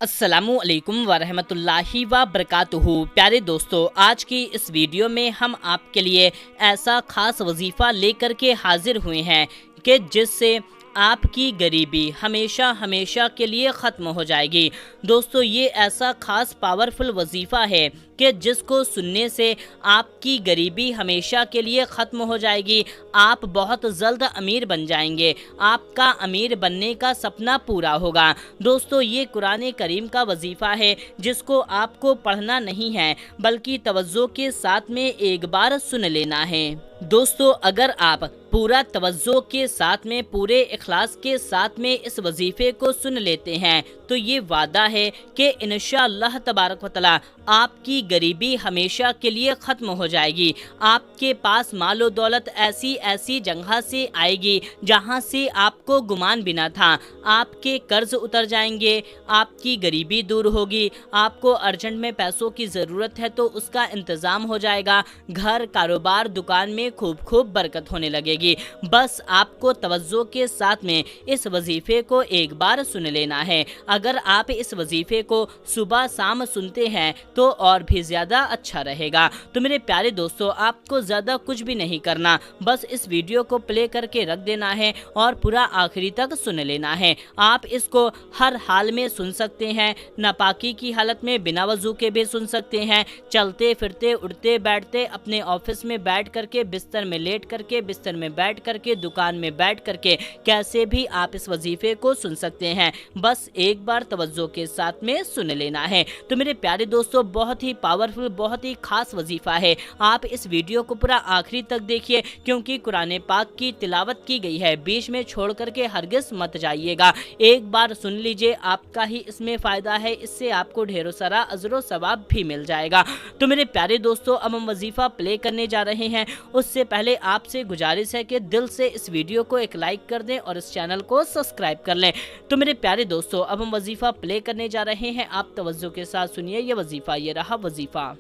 अस्सलामु अलैकुम वरहमतुल्लाहि वबरकातुहू। प्यारे दोस्तों, आज की इस वीडियो में हम आपके लिए ऐसा ख़ास वजीफ़ा लेकर के हाजिर हुए हैं कि जिससे आपकी गरीबी हमेशा हमेशा के लिए ख़त्म हो जाएगी। दोस्तों, ये ऐसा ख़ास पावरफुल वजीफ़ा है कि जिसको सुनने से आपकी गरीबी हमेशा के लिए ख़त्म हो जाएगी। आप बहुत जल्द अमीर बन जाएंगे, आपका अमीर बनने का सपना पूरा होगा। दोस्तों, ये कुरान करीम का वजीफ़ा है जिसको आपको पढ़ना नहीं है बल्कि तवज्जो के साथ में एक बार सुन लेना है। दोस्तों, अगर आप पूरा तवज्जो के साथ में पूरे इखलास के साथ में इस वजीफ़े को सुन लेते हैं तो ये वादा है कि इंशाअल्लाह तबारक व तआला आपकी गरीबी हमेशा के लिए ख़त्म हो जाएगी। आपके पास मालो दौलत ऐसी ऐसी जगह से आएगी जहां से आपको गुमान भी ना था। आपके कर्ज उतर जाएंगे, आपकी गरीबी दूर होगी, आपको अर्जेंट में पैसों की ज़रूरत है तो उसका इंतज़ाम हो जाएगा, घर कारोबार दुकान में खूब खूब बरकत होने लगेगी। बस आपको तवज्जो के साथ में इस वजीफ़े को एक बार सुन लेना है। अगर आप इस वजीफ़े को सुबह शाम सुनते हैं तो और भी ज़्यादा अच्छा रहेगा। तो मेरे प्यारे दोस्तों, आपको ज़्यादा कुछ भी नहीं करना, बस इस वीडियो को प्ले करके रख देना है और पूरा आखिरी तक सुन लेना है। आप इसको हर हाल में सुन सकते हैं, नापाकी की हालत में बिना वजू के भी सुन सकते हैं, चलते फिरते उठते बैठते, अपने ऑफिस में बैठ करके, बिस्तर में लेट करके, बिस्तर में बैठ करके, दुकान में बैठ करके, कैसे भी आप इस वजीफ़े को सुन सकते हैं। बस एक बार तवज्जो के साथ में सुन लेना है। तो मेरे प्यारे दोस्तों, बहुत ही पावरफुल, बहुत ही खास वजीफ़ा है। आप इस वीडियो को पूरा आखिरी तक देखिए क्योंकि कुरान पाक की तिलावत की गई है, बीच में छोड़ करके हरगिज़ मत जाइएगा। एक बार सुन लीजिए, आपका ही इसमें फ़ायदा है, इससे आपको ढेरों सारा अजर व सवाब भी मिल जाएगा। तो मेरे प्यारे दोस्तों, अब हम वजीफ़ा प्ले करने जा रहे हैं। उससे पहले आपसे गुजारिश है कि दिल से इस वीडियो को एक लाइक कर दें और इस चैनल को सब्सक्राइब कर लें। तो मेरे प्यारे दोस्तों, अब हम वजीफ़ा प्ले करने जा रहे हैं। आप तवज्जो के साथ सुनिए ये वजीफ़ा। ये रहा वजीफ़ा।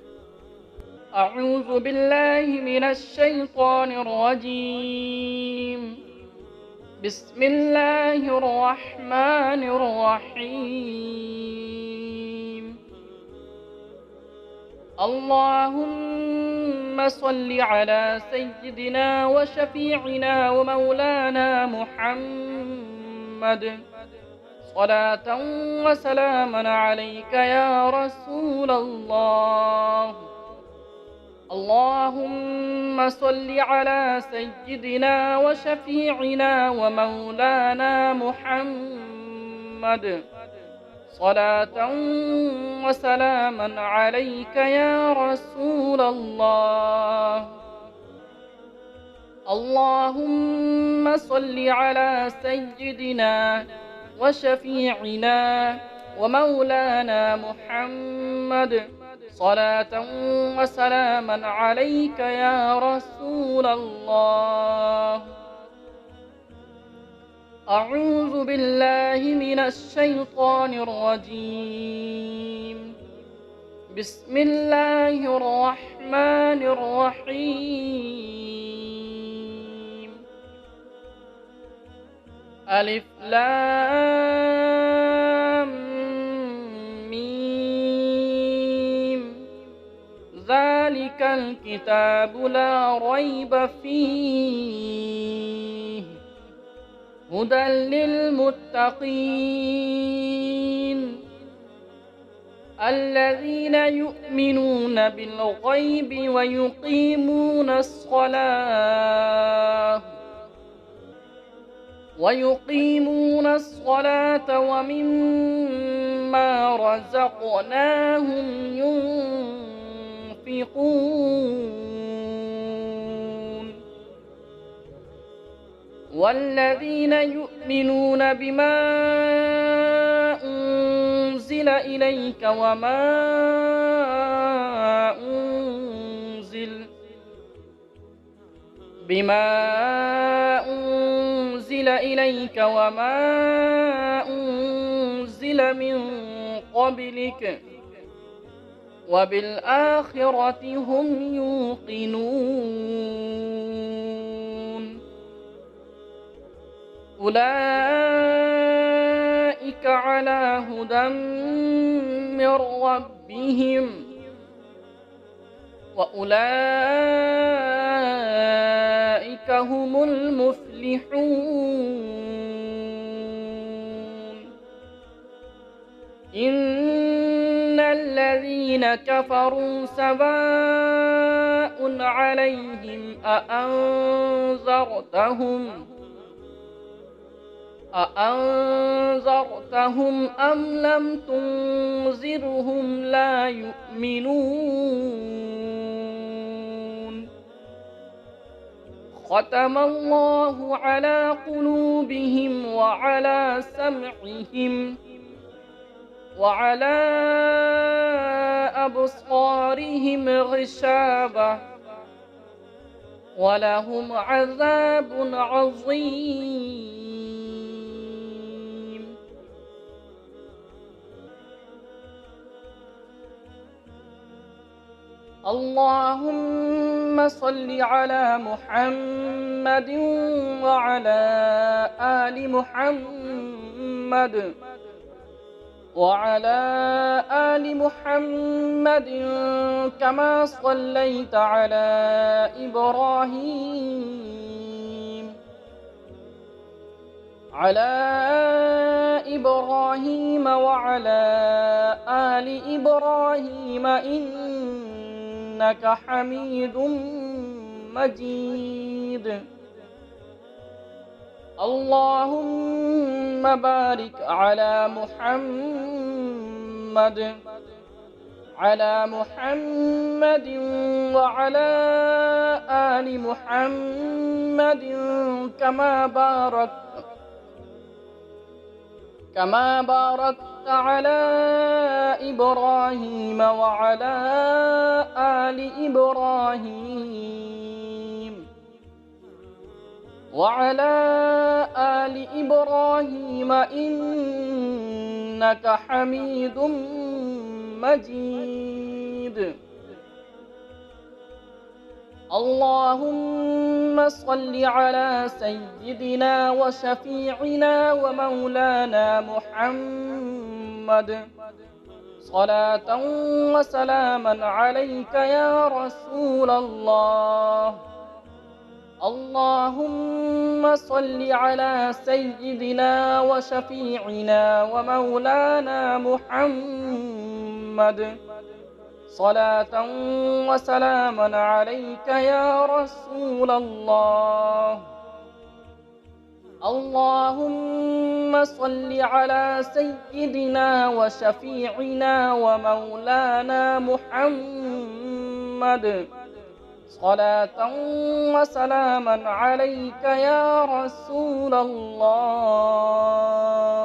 अऊज़ु बिल्लाहि मिनश शैतानिर रजीम। बिस्मिल्लाहिर रहमानिर रहीम। अल्लाहुम्मा सल्लि अला सय्यिदिना व शफीइना व मौलाना मुहम्मद सलातन व सलामन अलैका या रसूलल्लाह। अल्लाहुम्मा सल्लि अला सय्यिदिना व शफीइना व मौलाना मुहम्मद सलातन व सलामन अलैका या रसूलल्लाह। अल्लाहुम्मा सल्लि अला सय्यिदिना व शफीइना व मौलाना मुहम्मद सलातन व सलामन अलैका या रसूलल्लाह। अऊज़ु बिल्लाहि मिनश शैतानिर रजीम। बिस्मिल्लाहिर रहमानिर रहीम। अलिफ लाम मीम। ज़ालिकल किताबु ला रैब फीह हुदल लिल मुत्तक़ीन الذين يؤمنون بالغيب ويقيمون الصلاة ومما رزقناهم ينفقون والذين يؤمنون بما أنزل إليك وما أنزل من قبلك وبالآخرة هم يوقنون أولئك على هدى من ربهم وأولئك هم المفلحون إن الذين كفروا سواء عليهم أأنذرتهم أم لم تنذرهم لا يؤمنون ختم الله على قلوبهم وعلى سمعهم وعلى أبصارهم غشاوة ولهم عذاب عظيم اللهم صل على محمد وعلى آل محمد كما صليت على إبراهيم وعلى آل إبراهيم إنك حميد مجيد اللهم بارك على محمد وعلى آل محمد كما باركت على إبراهيم وعلى آل إبراهيم إنك حميد مجيد اللهم صل على سيدنا وشفيعنا ومولانا محمد صلاة وسلاما عليك يا رسول الله اللهم صل على سيدنا وشفيعنا ومولانا محمد صلاة وسلاما عليك يا رسول الله اللهم صل على سيدنا وشفيعنا ومولانا محمد صلاة وسلاما عليك يا رسول الله